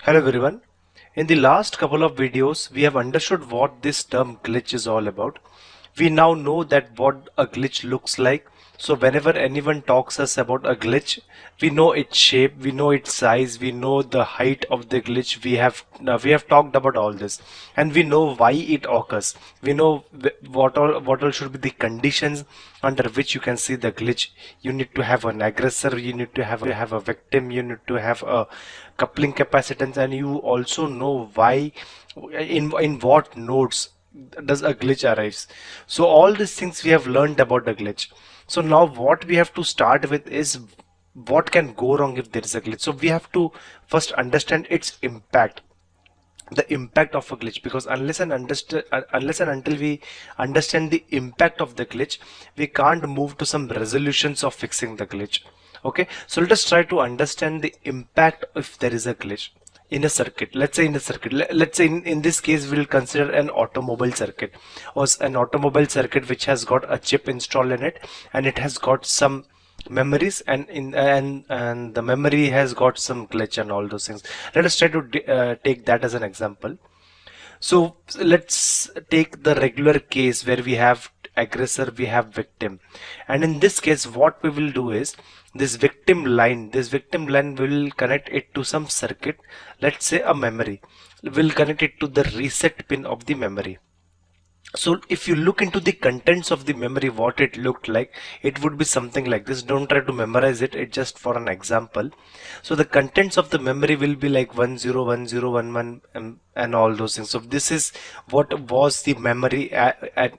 Hello everyone. In the last couple of videos, we have understood what this term glitch is all about. We now know that what a glitch looks like. So whenever anyone talks us about a glitch, we know its shape, we know its size, we know the height of the glitch. We have talked about all this, and we know why it occurs. We know what all should be the conditions under which you can see the glitch. You need to have an aggressor, you need to have a victim, you need to have a coupling capacitance, and you also know why in what nodes does a glitch arise. So all these things we have learned about the glitch. So now what we have to start with is what can go wrong if there is a glitch. So we have to first understand its impact, the impact of a glitch, because unless and until we understand the impact of the glitch, we can't move to some resolutions of fixing the glitch. Okay, so let us try to understand the impact if there is a glitch in a circuit. Let's say in a circuit, let's say in this case we'll consider an automobile circuit, or an automobile circuit which has got a chip installed in it, and it has got some memories, and the memory has got some glitch and all those things. Let us try to take that as an example. So let's take the regular case where we have aggressor, we have victim, and in this case what we will do is this victim line will connect it to some circuit. Let's say a memory, will connect it to the reset pin of the memory. So if you look into the contents of the memory, what it looked like, it would be something like this. Don't try to memorize it, it's just for an example. So the contents of the memory will be like 101011 and all those things. So this is what was the memory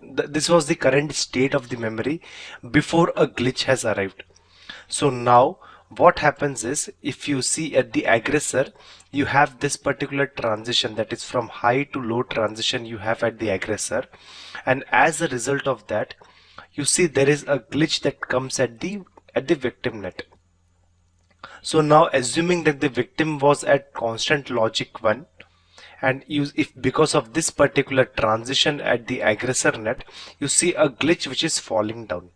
this was the current state of the memory before a glitch has arrived. So now what happens is, if you see at the aggressor, you have this particular transition, that is from high to low transition you have at the aggressor, and as a result of that you see there is a glitch that comes at the victim net. So now assuming that the victim was at constant logic 1, and if because of this particular transition at the aggressor net, you see a glitch which is falling down.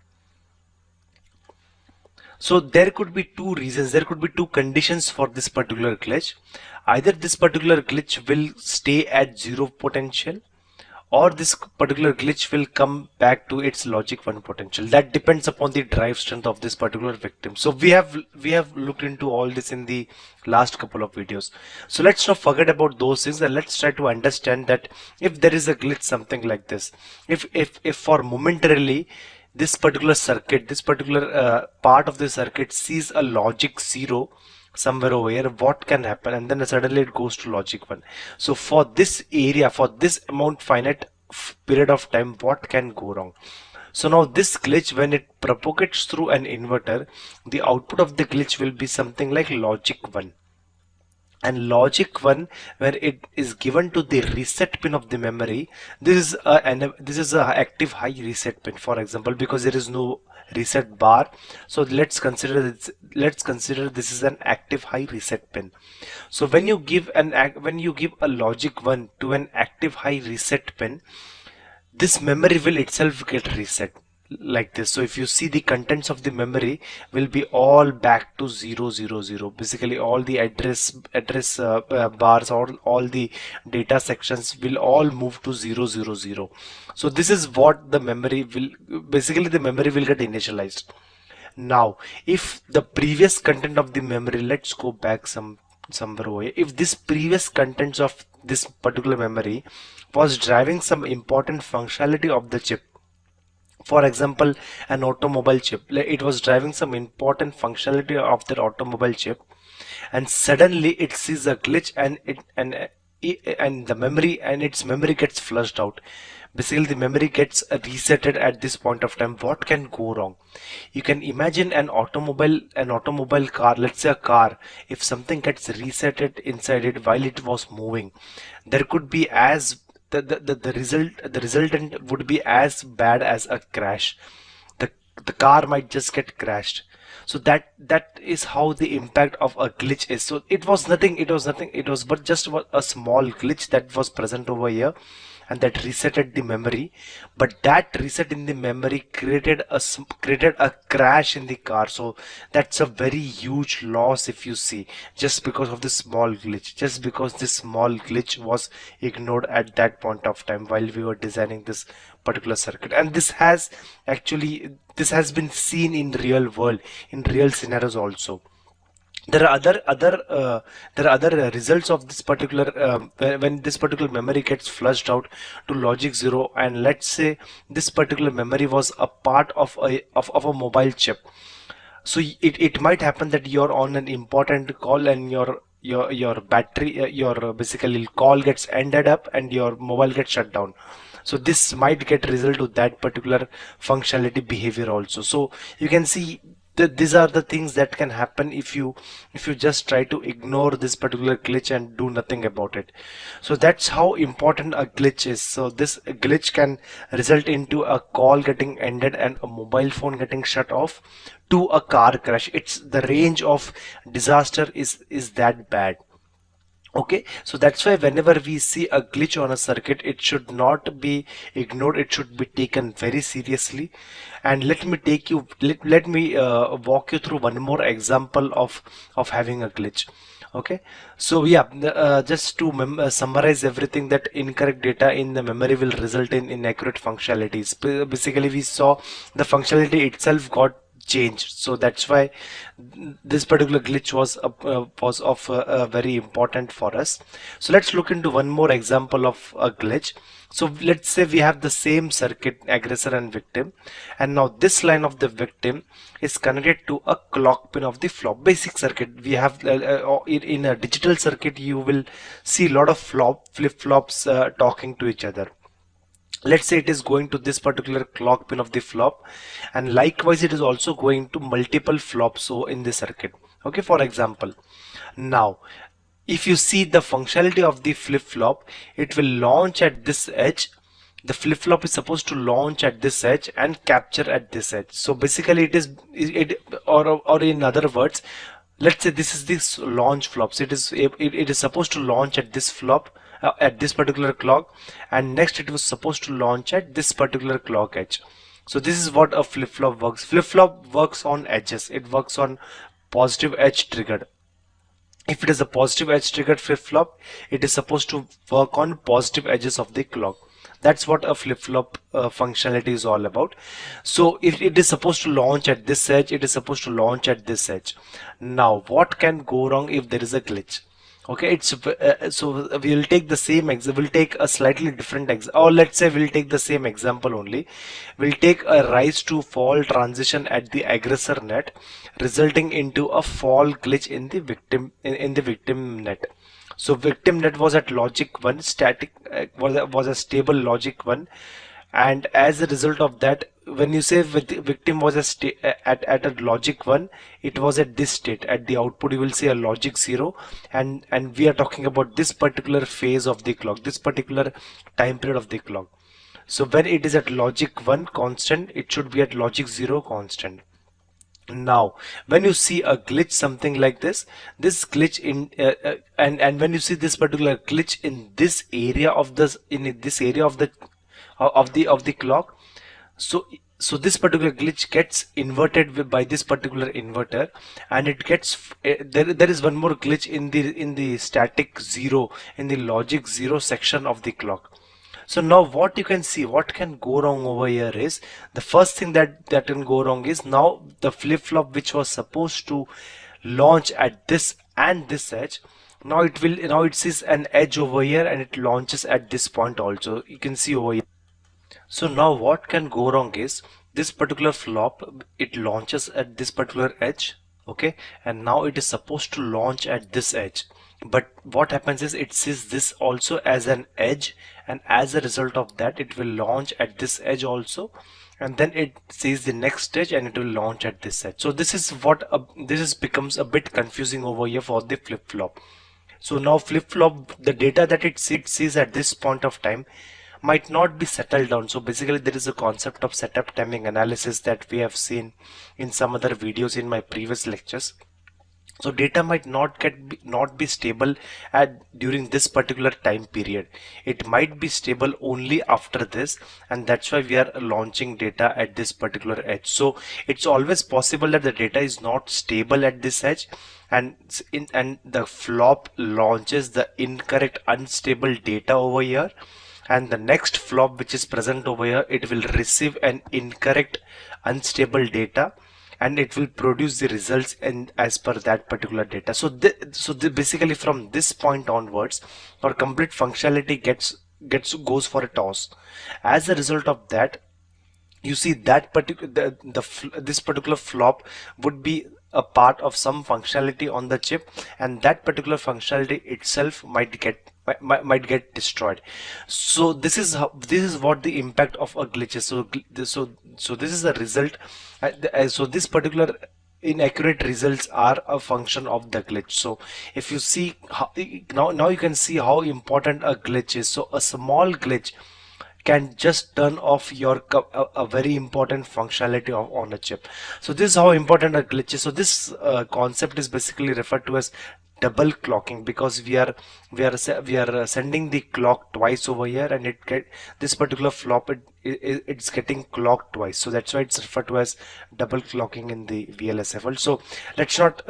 So there could be two reasons, there could be two conditions for this particular glitch. Either this particular glitch will stay at zero potential, or this particular glitch will come back to its logic 1 potential. That depends upon the drive strength of this particular victim. So we have looked into all this in the last couple of videos. So let's not forget about those things, and let's try to understand that if there is a glitch something like this, if for momentarily this particular circuit, this particular part of the circuit sees a logic 0 somewhere over here, what can happen, and then suddenly it goes to logic 1. So for this area, for this amount finite period of time, what can go wrong? So now this glitch, when it propagates through an inverter, the output of the glitch will be something like logic 1. And logic 1, where it is given to the reset pin of the memory, this is a active high reset pin, for example, because there is no reset bar. So let's consider this is an active high reset pin. So when you give a logic 1 to an active high reset pin, this memory will itself get reset like this. So if you see, the contents of the memory will be all back to 000. Basically all the address bars, or all the data sections will all move to 000. So this is what the memory will, basically the memory will get initialized. Now if the previous content of the memory, let's go back somewhere over here. If this previous contents of this particular memory was driving some important functionality of the chip, for example an automobile chip, it was driving some important functionality of that automobile chip, and suddenly it sees a glitch, and the memory, and its memory gets flushed out. Basically the memory gets resetted at this point of time. What can go wrong? You can imagine an automobile car, let's say a car, if something gets resetted inside it while it was moving, there could be as the resultant would be as bad as a crash. The car might just get crashed. So that is how the impact of a glitch is. So it was nothing, it was but just a small glitch that was present over here, and that resetted the memory, but that reset in the memory created a crash in the car. So that's a very huge loss if you see, just because of this small glitch, just because this small glitch was ignored at that point of time while we were designing this particular circuit. And this has been seen in real world, in real scenarios also. There are other results of this particular when this particular memory gets flushed out to logic 0, and let's say this particular memory was a part of a mobile chip. So it might happen that you're on an important call and your battery your basically call gets ended up and your mobile gets shut down. So this might get result to that particular functionality behavior also. So you can see that these are the things that can happen if you just try to ignore this particular glitch and do nothing about it. So that's how important a glitch is. So this glitch can result into a call getting ended and a mobile phone getting shut off to a car crash. It's the range of disaster is that bad. Okay, so that's why whenever we see a glitch on a circuit, it should not be ignored, it should be taken very seriously. And let me walk you through one more example of having a glitch. Okay, so yeah, just to summarize everything, that incorrect data in the memory will result in inaccurate functionalities. Basically we saw the functionality itself got changed, so that's why this particular glitch was of very important for us. So let's look into one more example of a glitch. So let's say we have the same circuit, aggressor and victim, and now this line of the victim is connected to a clock pin of the flop. Basic circuit we have in a digital circuit, you will see a lot of flip-flops talking to each other. Let's say it is going to this particular clock pin of the flop, and likewise it is also going to multiple flops so in the circuit. Okay, for example, now if you see the functionality of the flip-flop, it will launch at this edge. The flip-flop is supposed to launch at this edge and capture at this edge. So basically or in other words, let's say this is this launch flops. It is supposed to launch at this flop at this particular clock, and next it was supposed to launch at this particular clock edge. So this is what a flip-flop works. Flip-flop works on edges. It works on positive edge triggered. If it is a positive edge triggered flip-flop, it is supposed to work on positive edges of the clock. That's what a flip-flop functionality is all about. So if it is supposed to launch at this edge, it is supposed to launch at this edge. Now what can go wrong if there is a glitch? Okay, so we'll take the same example. We'll take a slightly different example, or let's say we'll take the same example only. We'll take a rise to fall transition at the aggressor net, resulting into a fall glitch in the victim net. So victim net was at logic 1, static was a stable logic 1, and as a result of that, when you say victim was at a logic 1, it was at this state. At the output you will see a logic 0, and we are talking about this particular phase of the clock, this particular time period of the clock. So when it is at logic 1 constant, it should be at logic 0 constant. Now when you see a glitch something like this glitch in and when you see this particular glitch in this area of the clock, so this particular glitch gets inverted by this particular inverter, and it gets there is one more glitch in the static 0, in the logic 0 section of the clock. So now what you can see, what can go wrong over here is, the first thing that can go wrong is, now the flip-flop which was supposed to launch at this and this edge, now it sees an edge over here and it launches at this point also. You can see over here. So now what can go wrong is, this particular flop, it launches at this particular edge, okay, and now it is supposed to launch at this edge. But what happens is, it sees this also as an edge, and as a result of that it will launch at this edge also, and then it sees the next edge and it will launch at this edge. So this is what becomes a bit confusing over here for the flip-flop. So now flip-flop, the data that it sees at this point of time might not be settled down. So basically there is a concept of setup timing analysis that we have seen in some other videos in my previous lectures. So data might not be stable at during this particular time period. It might be stable only after this, and that's why we are launching data at this particular edge. So it's always possible that the data is not stable at this edge, and the flop launches the incorrect unstable data over here, and the next flop which is present over here, it will receive an incorrect unstable data, and it will produce the results and as per that particular data. So basically from this point onwards, our complete functionality goes for a toss. As a result of that, you see that particular this particular flop would be a part of some functionality on the chip, and that particular functionality itself might get destroyed. So this is what the impact of a glitch is. So this is the result. So this particular inaccurate results are a function of the glitch. So if you see how, now you can see how important a glitch is. So a small glitch can just turn off a very important functionality on a chip. So this is how important a glitch is. So this concept is basically referred to as double clocking, because we are sending the clock twice over here, and this particular flop it's getting clocked twice. So that's why it's referred to as double clocking in the VLSFL. So let's not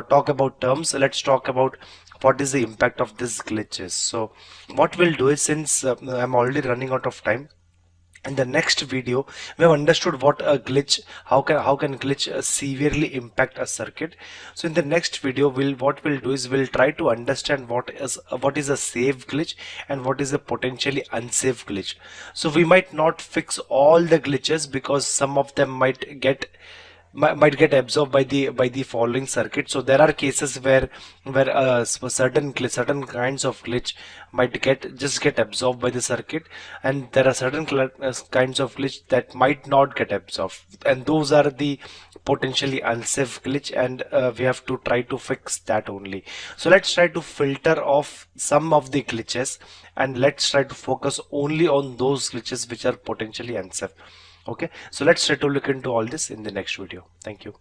talk about terms. Let's talk about what is the impact of this glitches. So what we'll do is, since I'm already running out of time, in the next video we have understood what a glitch, how can glitch severely impact a circuit. So in the next video what we'll do is we'll try to understand what is a safe glitch and what is a potentially unsafe glitch. So we might not fix all the glitches, because some of them might get absorbed by the following circuit. So there are cases where certain kinds of glitch might get absorbed by the circuit, and there are certain kinds of glitch that might not get absorbed, and those are the potentially unsafe glitch, and we have to try to fix that only. So let's try to filter off some of the glitches, and let's try to focus only on those glitches which are potentially unsafe. Okay, so let's try to look into all this in the next video. Thank you.